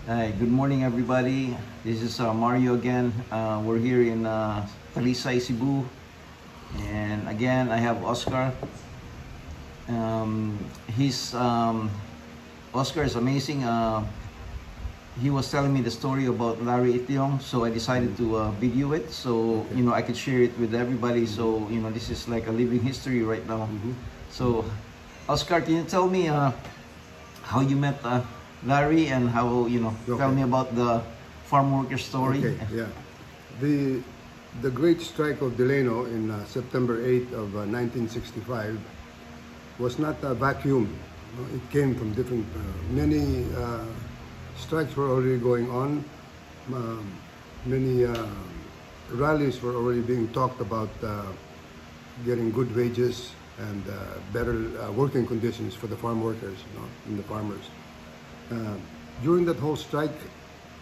Hi, good morning everybody. This is Mario again. We're here in Talisay, Cebu. And again, I have Oscar. Um, he's Oscar is amazing. He was telling me the story about Larry Itiong, so I decided to video it so I could share it with everybody. So this is like a living history right now. So, Oscar, can you tell me how you met Larry and how tell me about the farm worker story? Okay, yeah. The great strike of Delano in September 8th of 1965 was not a vacuum. It came from different, many strikes were already going on. Many rallies were already being talked about getting good wages and better working conditions for the farm workers, and the farmers. During that whole strike,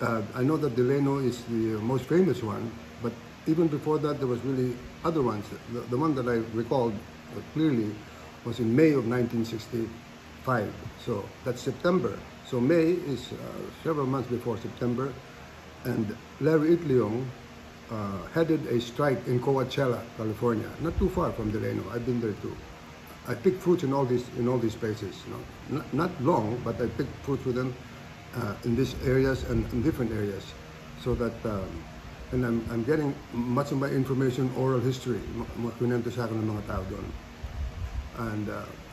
I know that Delano is the most famous one, but even before that, there was really other ones. The one that I recalled clearly was in May of 1965. So that's September. So May is several months before September, and Larry Itliong headed a strike in Coachella, California, not too far from Delano. I've been there too. I picked fruits in all these places. Not long, but I picked fruits with them in these areas and in different areas, so that and I'm getting much of my information oral history. Kwento sa akin ng mga tao doon, and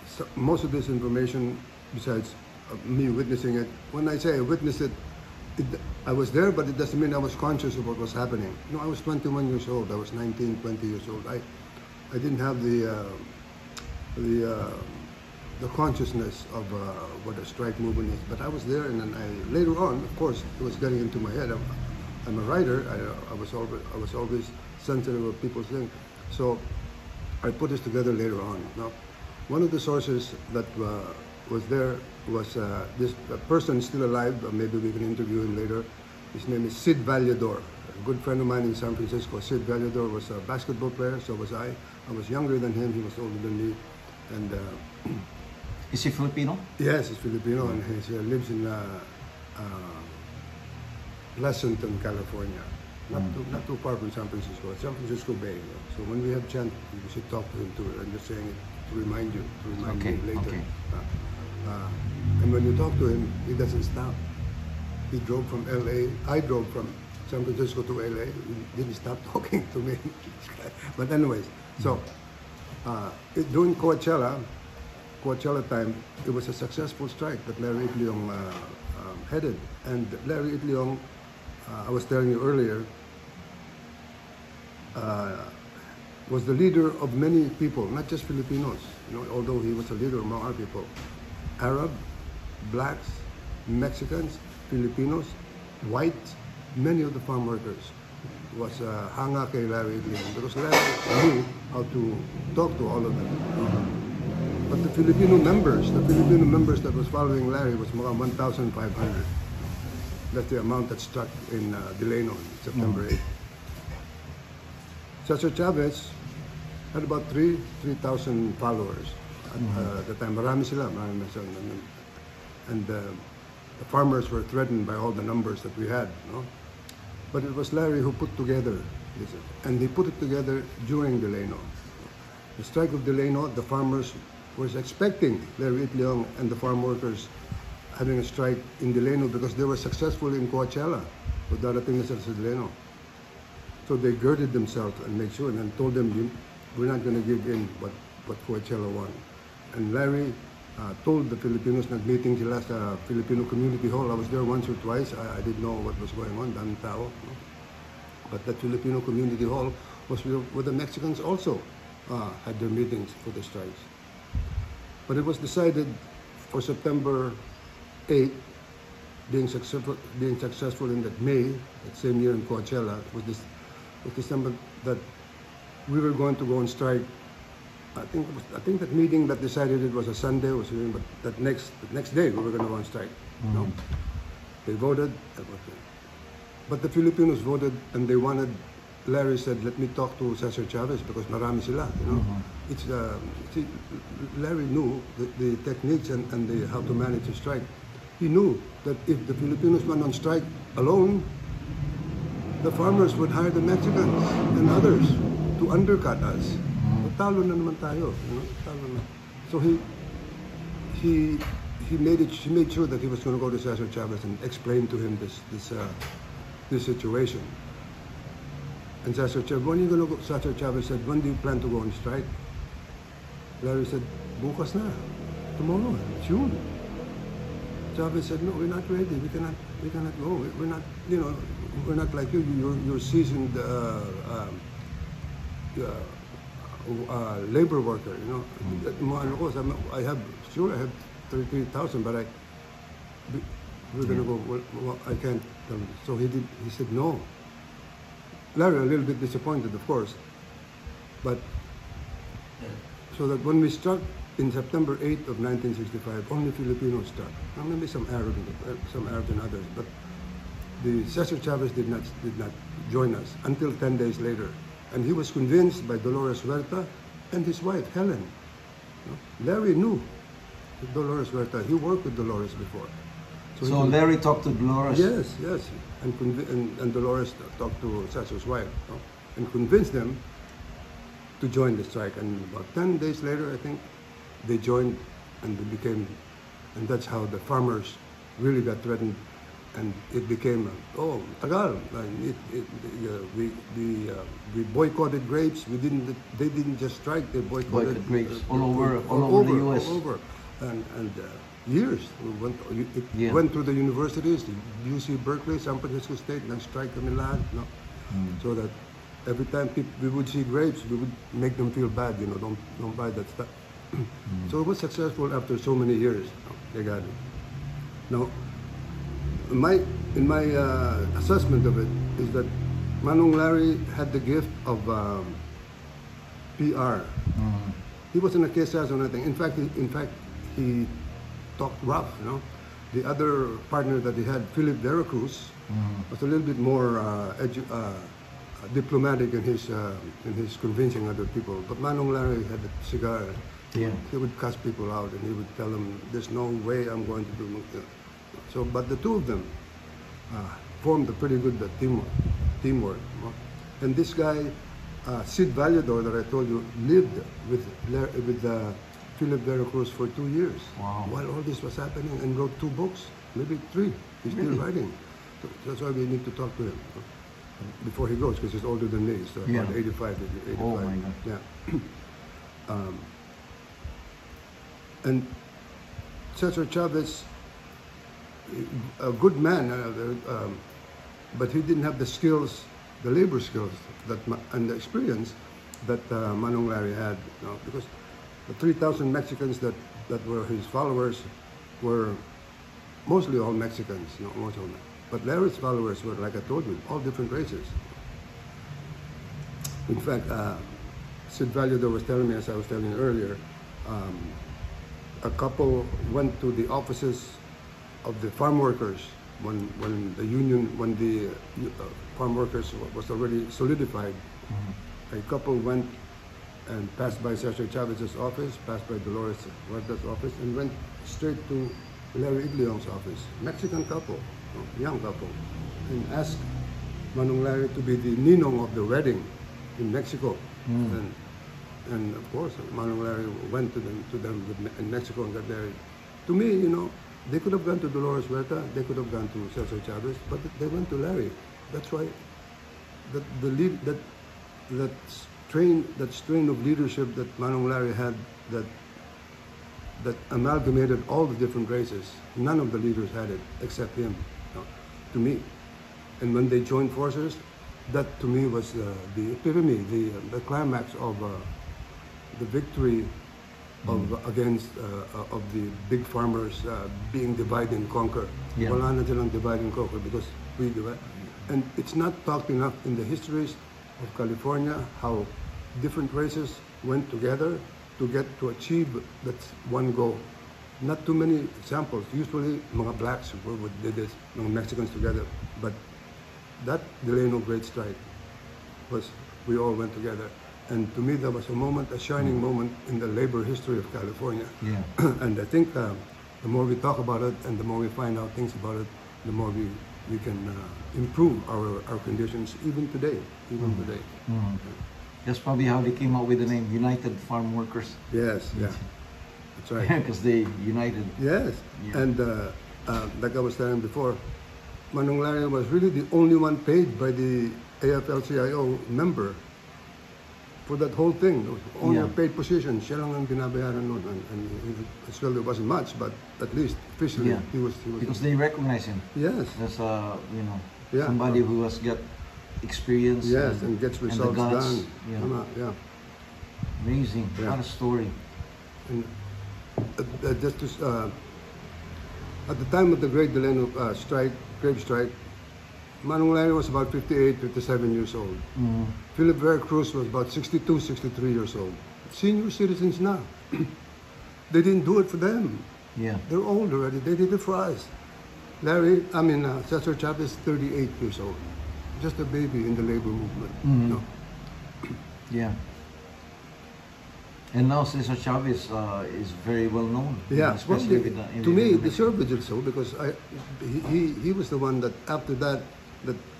so most of this information, besides me witnessing it. When I say I witnessed it, I was there, but it doesn't mean I was conscious of what was happening. I was 21 years old. I was 19, 20 years old. I didn't have the consciousness of what a strike movement is. But I was there, and then later on, of course, it was getting into my head. I'm a writer. I was always sensitive of people's things. So I put this together later on. Now, one of the sources that was there was this person still alive. Maybe we can interview him later. His name is Sid Vallador, a good friend of mine in San Francisco. Sid Vallador was a basketball player, so was I. I was younger than him. He was older than me. And is he Filipino? yes, he's Filipino, and he lives in Pleasanton, California, not too far from San Francisco Bay. So when we have chance, we should talk to him too. I'm just saying it to remind you Okay, later. okay. And when you talk to him, he doesn't stop. He drove from LA. I drove from San Francisco to LA. He didn't stop talking to me. But anyways, so during Coachella time, it was a successful strike that Larry Itliong headed. And Larry Itliong, I was telling you earlier, was the leader of many people, not just Filipinos. Although he was a leader among our people, Arab, blacks, Mexicans, Filipinos, whites, many of the farm workers was hanga kay Larry Itliong, because Larry knew how to talk to all of them. But the Filipino members that was following Larry was mga 1,500. That's the amount that struck in Delano on September 8th. Cesar Chavez had about 3,000 followers at the time. Marami sila. And the farmers were threatened by all the numbers that we had. But it was Larry who put together this, and he put it together during Delano. The strike of Delano, the farmers was expecting Larry Itliong and the farm workers having a strike in Delano because they were successful in Coachella. So darating na sila sa Delano. So they girded themselves and made sure and told them, we're not going to give in what Coachella won. And Larry told the Filipinos, nag-meeting sila sa Filipino Community Hall. I was there once or twice. I didn't know what was going on, daming tao. But that Filipino Community Hall was where the Mexicans also had their meetings for the strikes. But it was decided for September 8th, being successful in that May, that same year in Coachella, was December, that we were going to go on strike. I think that meeting that decided it was a Sunday was, but that next day we were going to go on strike. They voted, but the Filipinos voted, and they wanted. Larry said, "Let me talk to Cesar Chavez because marami sila." Larry knew the techniques and how to manage a strike. he knew that if the Filipinos went on strike alone, the farmers would hire the Mexicans and others to undercut us. So, talo na naman tayo, talo na. So he made sure that he was going to go to Cesar Chavez and explain to him this situation. And Cesar Chavez, when are you going to go? Cesar Chavez said, when do you plan to go on strike? Larry said, bukas na, tomorrow, June. Chavez said, no, we're not ready. We cannot go. We're not, we're not like you. You're seasoned labor worker. I have 33,000, but we're gonna go. Well, I can't. So he said no. Larry a little bit disappointed, of course, but so that when we struck in September 8th of 1965, only Filipinos struck. Now, maybe some Arab and others, but the Cesar Chavez did not join us until 10 days later, and he was convinced by Dolores Huerta and his wife Helen. Larry knew Dolores Huerta. He worked with Dolores before. So Larry talked to Dolores? Yes, and Dolores talked to Cesar's wife, and convinced them to join the strike. And about 10 days later, I think, they joined, and and that's how the farmers really got threatened, and it became, tagal. We boycotted grapes. They didn't just strike. They boycotted grapes all over the U.S. All over, and years. It went through the universities, UC Berkeley, San Francisco State, nag-strike kami lahat, so that every time we would see grapes, we would make them feel bad, don't buy that stuff. So it was successful after so many years. They got it. Now, in my assessment of it is that Manong Larry had the gift of PR. He wasn't a quesas or anything. In fact, he talked rough. The other partner that he had, Philip Veracruz, was a little bit more diplomatic in his convincing other people. But Manong Larry had a cigar. Yeah. He would cuss people out, and he would tell them, "There's no way I'm going to do." So, but the two of them formed a pretty good teamwork. And this guy, Sid Vallador, that I told you, lived with Philip Veracruz for 2 years. Wow. While all this was happening, and wrote 2 books, maybe 3. He's still writing. So that's why we need to talk to him before he goes, because he's older than me. So about 85. Oh my God. Yeah. And Cesar Chavez, a good man, but he didn't have the skills, the labor skills and the experience that Manong Larry had, because the 3,000 Mexicans that were his followers were mostly all Mexicans, most of them. But Larry's followers were, like I told you, all different races. In fact, Sid Vallador was telling me, as I was telling you earlier, a couple went to the offices of the farm workers when the farm workers was already solidified. A couple went and passed by Cesar Chavez's office, passed by Dolores Huerta's office, and went straight to Larry Igliong's office. Mexican couple, young couple, and asked Manong Larry to be the ninong of the wedding in Mexico. And of course, Manong Larry went to them in Mexico and got married. To me, they could have gone to Dolores Huerta, they could have gone to Cesar Chavez, but they went to Larry. That's why that strain of leadership that Manong Larry had, that amalgamated all the different races. None of the leaders had it except him, to me. And when they joined forces, that to me was the epitome, the climax of the victory against of the big farmers being divide and conquer. Wala na silang divide and conquer because we divide. And it's not talked enough in the histories of California how different races went together to achieve that one goal. Not too many examples. Usually, mga blacks did this, mga Mexicans together. But that Delano Great Strike was, we all went together. And to me, that was a shining moment in the labor history of California. Yeah. And I think the more we talk about it and the more we find out things about it, the more we can improve our conditions even today. Today. That's probably how they came up with the name United Farm Workers. Yes, yeah, that's right. Because they united. Yes, Yeah. and like I was telling before, Manong Larry was really the only one paid by the AFL-CIO member for that whole thing. It was only a Yeah. paid position. Siya lang ang binabayaran nun. And as well, it wasn't much, but at least officially, Yeah. he was. Because they recognize him Yes, as Yeah. somebody who has got experience. yes, and gets the results guts. done. Yeah. Tama, yeah. Amazing. Yeah. What a story. And just to, at the time of the Great Delano strike, grave strike, Manong Larry was about 58, 57 years old. Philip Veracruz was about 62, 63 years old. Senior citizens now. They didn't do it for them. Yeah. They're old already. They did it for us. Cesar Chavez, 38 years old. Just a baby in the labor movement. No? Yeah. And now Cesar Chavez is very well known. Yeah, especially well, with the, to me, deservedly so, because he was the one that after that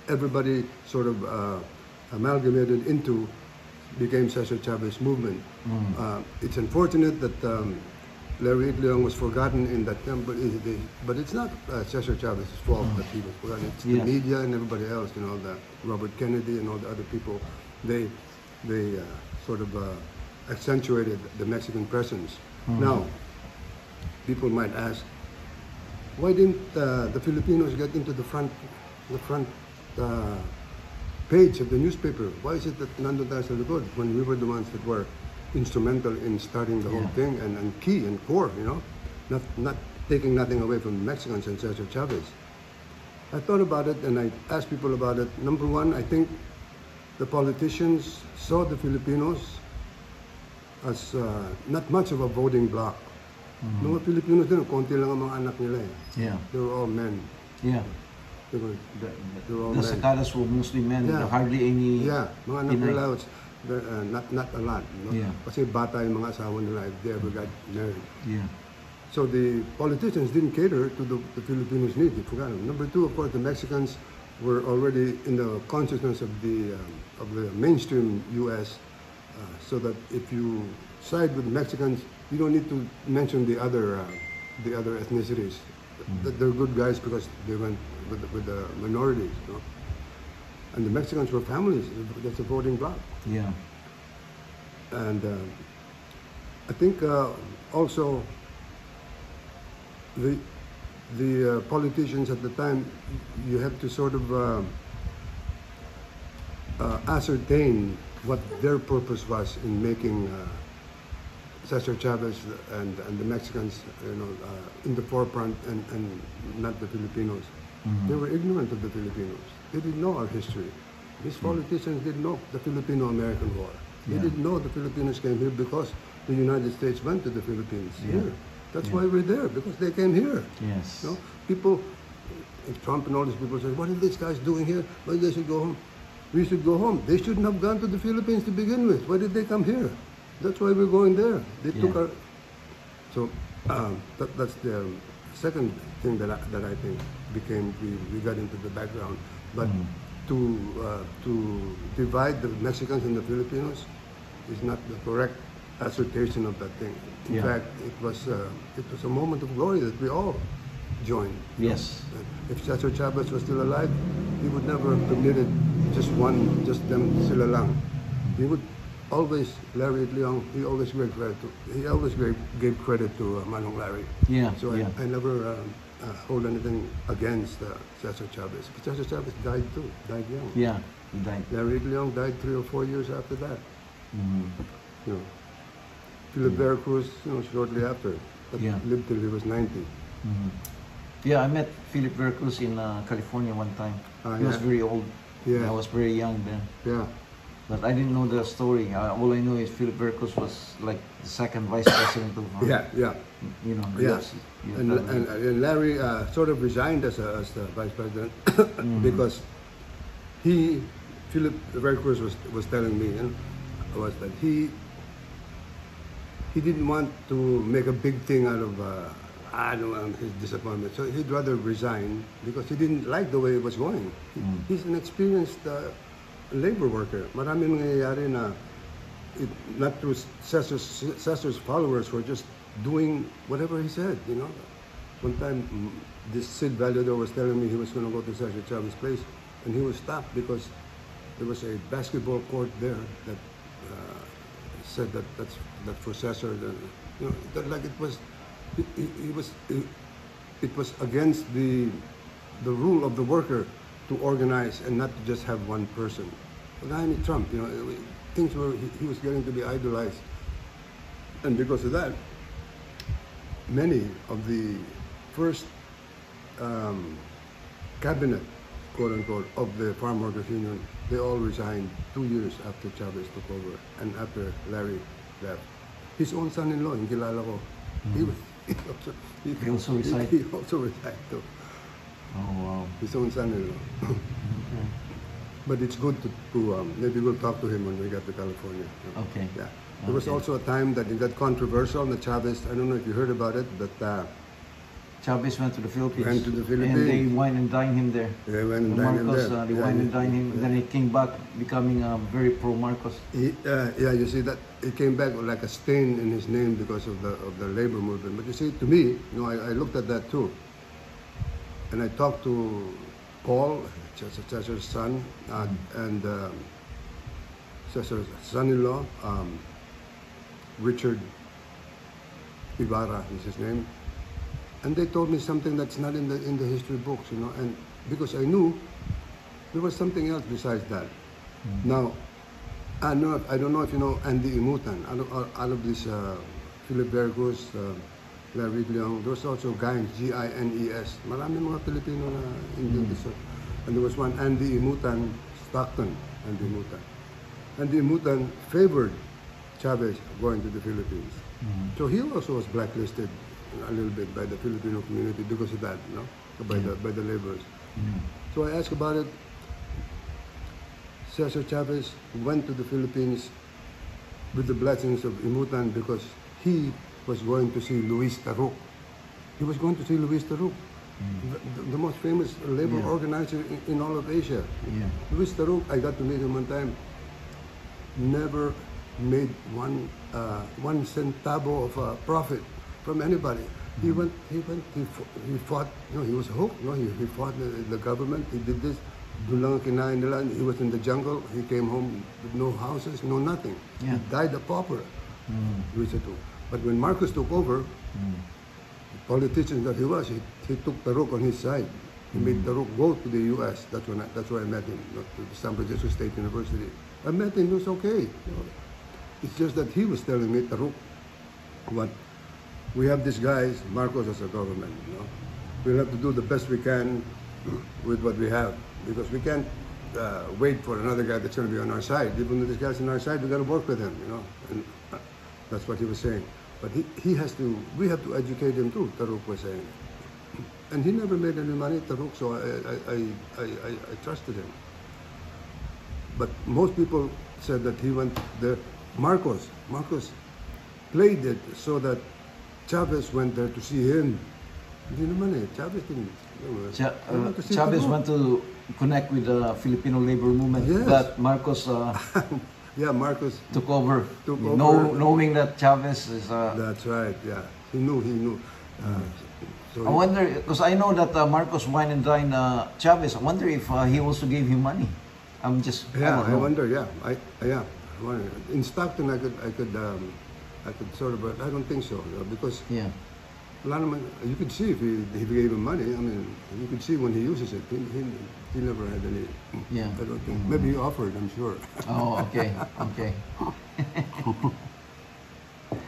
everybody sort of amalgamated into became Cesar Chavez movement. It's unfortunate that Larry Itliong was forgotten in that time, but it's not Cesar Chavez's fault that he was forgotten. It's the media and everybody else, the Robert Kennedy and all the other people. They sort of accentuated the Mexican presence. Now, people might ask, why didn't the Filipinos get into the front page of the newspaper? Why is it that nandun tayo sa likod when we were the ones that were instrumental in starting the whole thing and key and core, not taking nothing away from the Mexicans and Cesar Chavez? I thought about it and I asked people about it. Number one, I think the politicians saw the Filipinos as not much of a voting bloc. Mga Filipinos din, konti lang ang mga anak nila eh. Yeah. They were all men. Yeah. They were all The men. Sakadas were mostly men. Yeah. Hardly any. Yeah, mga anak Pinay. nila, not a lot. Yeah. Kasi bata yung mga asawa nila if they ever got married. Yeah. So the politicians didn't cater to the Filipinos' needs. They forgot them. Number two, of course, the Mexicans were already in the consciousness of the mainstream U.S. So that if you side with Mexicans, you don't need to mention the other ethnicities. That they're good guys because they went with the minorities. And the Mexicans were families. That's a voting bloc. Yeah. And I think also the politicians at the time, you have to sort of ascertain what their purpose was in making Cesar Chavez and the Mexicans, in the forefront and not the Filipinos. They were ignorant of the Filipinos. They didn't know our history. These politicians didn't know the Filipino-American War. They didn't know the Filipinos came here because the United States went to the Philippines here. That's why we're there, because they came here. Yes. People, Trump and all these people say, what are these guys doing here? Why they should go home? We should go home. They shouldn't have gone to the Philippines to begin with. Why did they come here? That's why we're going there. They took our... So that's the second thing that I think became, we got into the background. But to divide the Mexicans and the Filipinos is not the correct assertion of that thing. In fact, it was a moment of glory that we all joined. Yes. If Cesar Chavez was still alive, he would never have permitted just them sila lang. He would always, Larry Itliong, he always gave credit to Manong Larry. Yeah. So I never hold anything against Cesar Chavez. But Cesar Chavez died too, died young. Yeah, he died. Larry Itliong died 3 or 4 years after that. Philip Veracruz, shortly after. But lived till he was 90. Yeah, I met Philip Veracruz in California one time. He was very old. Yeah. I was very young then. Yeah. But I didn't know the story. All I know is Philip Veracruz was like the second vice president of Yeah. US. And Larry sort of resigned as the vice president because Philip Veracruz was telling me, was that he didn't want to make a big thing out of I don't know, his disappointment. So he'd rather resign because he didn't like the way it was going. He's an experienced labor worker. Maraming nangyayari na not through Cesar's followers were just doing whatever he said, you know. One time, this Sid Valedor was telling me he was going to go to Cesar Chavez's place, and he was stopped because there was a basketball court there that said that that's for Cesar. You know, that like it was against the rule of the worker to organize and not to just have one person. But I mean, Trump, you know, things were he was getting to be idolized, and because of that, many of the first cabinet, quote unquote, of the Farm Workers Union, they all resigned 2 years after Chavez took over and after Larry left. His own son-in-law, yung kilala ko, He also resigned? He also resigned too. Oh, wow. His own son-in-law. But it's good to maybe we'll talk to him when we get to California. Okay. Yeah. There was also a time that it got controversial. The Chavez, I don't know if you heard about it, but Chavez went to the Philippines. Went to the Philippines. And they wine and dine him there. they went and dined him Marcos, there. they wine and dine him. Then he came back becoming very pro-Marcos. Yeah, you see that it came back like a stain in his name because of the labor movement. But you see, to me, you know, I looked at that too, and I talked to Paul, Cesar's son, and Cesar's son-in-law, Richard Ibarra is his name, and they told me something that's not in the history books, you know, and because I knew there was something else besides that. Now, I don't know if you know Andy Imutan. Out of this Philip Veracruz, Larry Leong, there was also Gines, Gines. Marami mga Pilipino na Indian descent. And there was one Andy Imutan, Stockton, Andy Imutan. Andy Imutan favored Chavez going to the Philippines. So he also was blacklisted a little bit by the Filipino community because of that, you know, by the laborers. So I asked about it. Cesar Chavez went to the Philippines with the blessings of Imutan because he was going to see Luis Taruk. He was going to see Luis Taruk, the most famous labor organizer in all of Asia. Luis Taruk, I got to meet him one time, never made one centavo of profit from anybody. He fought, you know, he was hooked, you know, he fought the government, he did this. Doon lang kinain nila. He was in the jungle. He came home with no houses, no nothing. He died a pauper. But when Marcos took over, the politician that he was, he took Taruk on his side. He made Taruk go to the U.S. That's where I met him, not to the San Francisco State University. I met him. He was okay. You know. It's just that he was telling me, Taruk, what we have these guys, Marcos as a government. You know, we'll have to do the best we can with what we have. Because we can't wait for another guy that's going to be on our side. Even though this guy's on our side, we got to work with him, you know. And that's what he was saying. But he has to. We have to educate him too. Taruk was saying, and he never made any money, Taruk. So I trusted him. But most people said that he went there. Marcos played it so that Chavez went there to see him. Hindi naman eh. Chavez didn't. Chavez went to connect with the Filipino labor movement, but Marcos Marcos took over, knowing that Chavez is... That's right, yeah. He knew. So I wonder, because I know that Marcos wine and dine Chavez. I wonder if he also gave him money. I'm just... I wonder, yeah. I wonder. In Stockton, I could sort of, but I don't think so, because... you could see if he gave him money. I mean, you could see when he uses it. He never had any. I don't think. Maybe he offered. I'm sure. Oh, okay.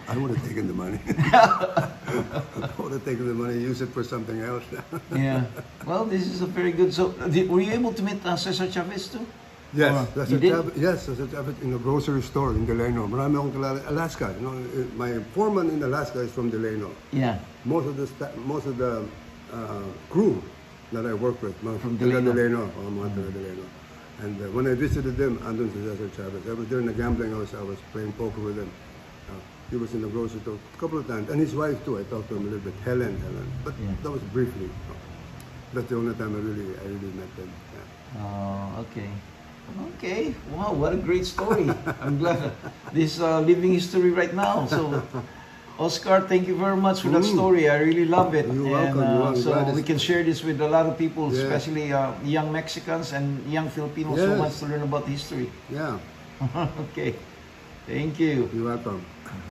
I would have taken the money. I would have taken the money, use it for something else. Well, this is a very good. So, were you able to meet Cesar Chavez too? Yes, Cesar Chavez in a grocery store in Delano. Marami akong kilala. Alaska. You know, my foreman in Alaska is from Delano. Most of the crew that I work with from Delano. Delano. And when I visited them, andun si Cesar Chavez. I was during the gambling. I was playing poker with him. He was in the grocery store a couple of times, and his wife too. I talked to him a little bit, Helen, but Yeah. that was briefly. That's the only time I really met them. Yeah. Oh, okay. Okay. Wow, what a great story. I'm glad this living history right now. So, Oscar, thank you very much for that story. I really love it. You're welcome. You're welcome. So Glad we it's- can share this with a lot of people, Yeah. especially young Mexicans and young Filipinos who Yes. wants to learn about history. Yeah, Okay. Thank you. you're welcome.